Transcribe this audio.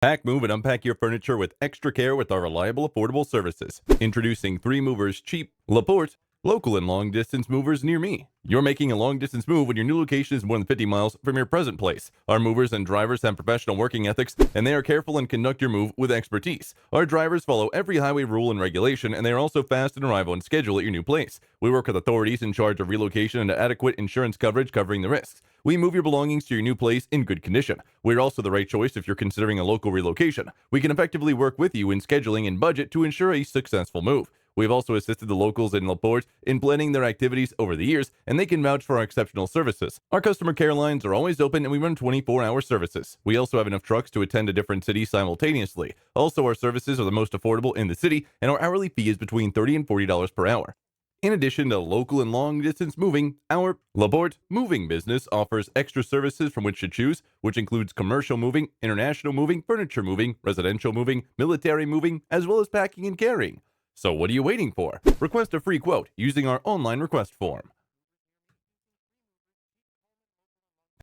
Pack, move, and unpack your furniture with extra care with our reliable, affordable services. Introducing 3 Movers Cheap, Porte, local and long-distance movers near me. You're making a long-distance move when your new location is more than 50 miles from your present place. Our movers and drivers have professional working ethics, and they are careful and conduct your move with expertise. Our drivers follow every highway rule and regulation, and they are also fast in arrival and schedule at your new place. We work with authorities in charge of relocation and adequate insurance coverage covering the risks. We move your belongings to your new place in good condition. We're also the right choice if you're considering a local relocation. We can effectively work with you in scheduling and budget to ensure a successful move. We've also assisted the locals in LaPorte in planning their activities over the years, and they can vouch for our exceptional services. Our customer care lines are always open, and we run 24-hour services. We also have enough trucks to attend to different cities simultaneously. Also, our services are the most affordable in the city, and our hourly fee is between $30 and $40 per hour. In addition to local and long-distance moving, our LaPorte moving business offers extra services from which to choose, which includes commercial moving, international moving, furniture moving, residential moving, military moving, as well as packing and carrying. So what are you waiting for? Request a free quote using our online request form.